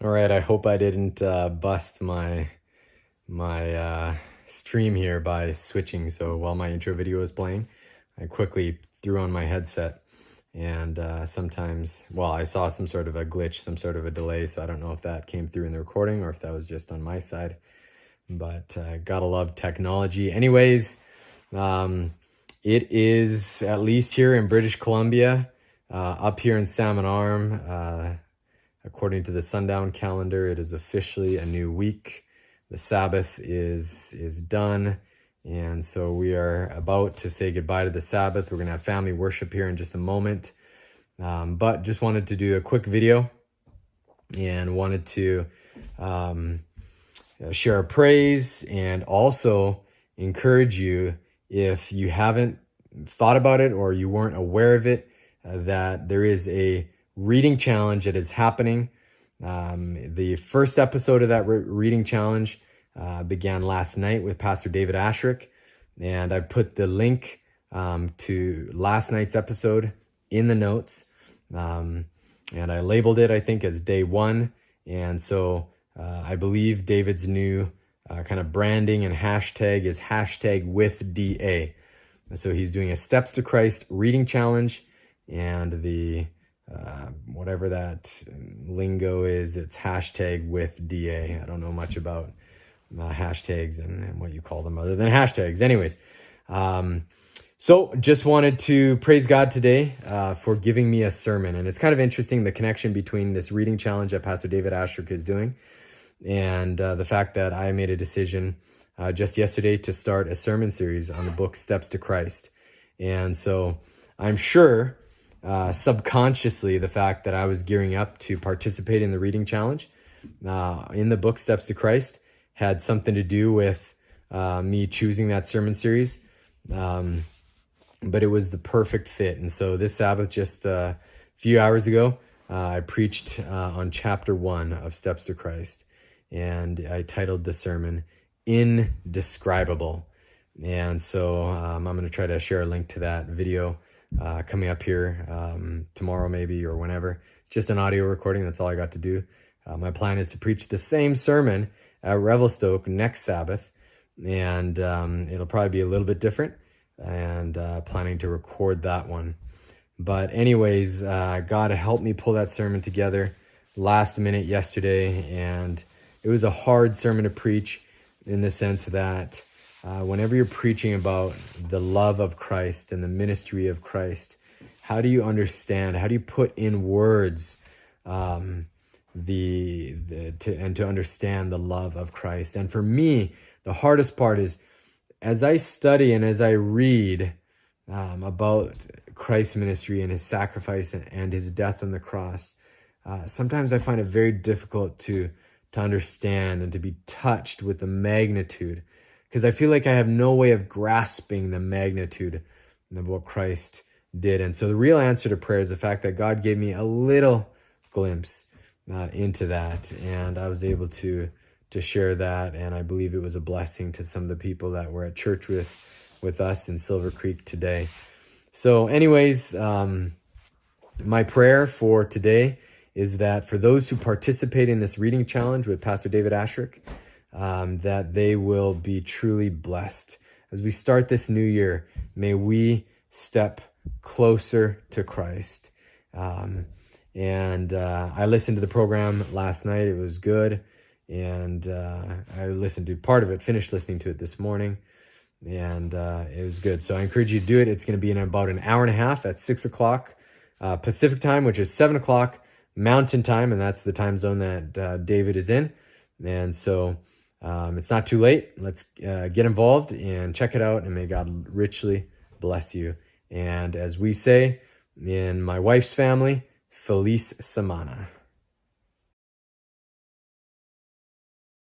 All right, I hope I didn't bust my stream here by switching. So while my intro video was playing, I quickly threw on my headset, and sometimes, well, I saw some sort of a glitch, some sort of a delay, so I don't know if that came through in the recording or if that was just on my side, but gotta love technology. Anyways, it is, at least here in British Columbia, up here in Salmon Arm, according to the sundown calendar, it is officially a new week. The Sabbath is done, and so we are about to say goodbye to the Sabbath. We're going to have family worship here in just a moment, but just wanted to do a quick video and wanted to share our praise and also encourage you, if you haven't thought about it or you weren't aware of it, that there is a reading challenge that is happening. The first episode of that reading challenge began last night with Pastor David Ashrick, and I put the link to last night's episode in the notes, and I labeled it, I think, as day one. And so I believe David's new kind of branding and hashtag is #WithDA. So he's doing a Steps to Christ reading challenge, and the whatever that lingo is, it's #WithDA. I don't know much about hashtags and what you call them other than hashtags. Anyways, so just wanted to praise God today for giving me a sermon. And it's kind of interesting, the connection between this reading challenge that Pastor David Ashrick is doing and the fact that I made a decision just yesterday to start a sermon series on the book Steps to Christ. And so I'm sure subconsciously the fact that I was gearing up to participate in the reading challenge in the book Steps to Christ had something to do with me choosing that sermon series, but it was the perfect fit. And so this Sabbath, just a few hours ago, I preached on chapter 1 of Steps to Christ, and I titled the sermon Indescribable. And so I'm going to try to share a link to that video coming up here tomorrow maybe, or whenever. It's just an audio recording. That's all I got to do. My plan is to preach the same sermon at Revelstoke next Sabbath, and it'll probably be a little bit different, and planning to record that one. But anyways, God helped me pull that sermon together last minute yesterday, and it was a hard sermon to preach in the sense that whenever you're preaching about the love of Christ and the ministry of Christ, how do you understand, how do you put in words to understand the love of Christ? And for me, the hardest part is, as I study and as I read about Christ's ministry and his sacrifice and his death on the cross, sometimes I find it very difficult to understand and to be touched with the magnitude, because I feel like I have no way of grasping the magnitude of what Christ did. And so the real answer to prayer is the fact that God gave me a little glimpse into that, and I was able to share that, and I believe it was a blessing to some of the people that were at church with us in Silver Creek today. So anyways, my prayer for today is that for those who participate in this reading challenge with Pastor David Ashrick, that they will be truly blessed. As we start this new year, may we step closer to Christ. And I listened to the program last night. It was good. And I listened to part of it, finished listening to it this morning. And it was good. So I encourage you to do it. It's going to be in about an hour and a half at 6 o'clock Pacific time, which is 7 o'clock Mountain time. And that's the time zone that David is in. And so it's not too late. Let's get involved and check it out. And may God richly bless you. And as we say in my wife's family, Feliz Semana.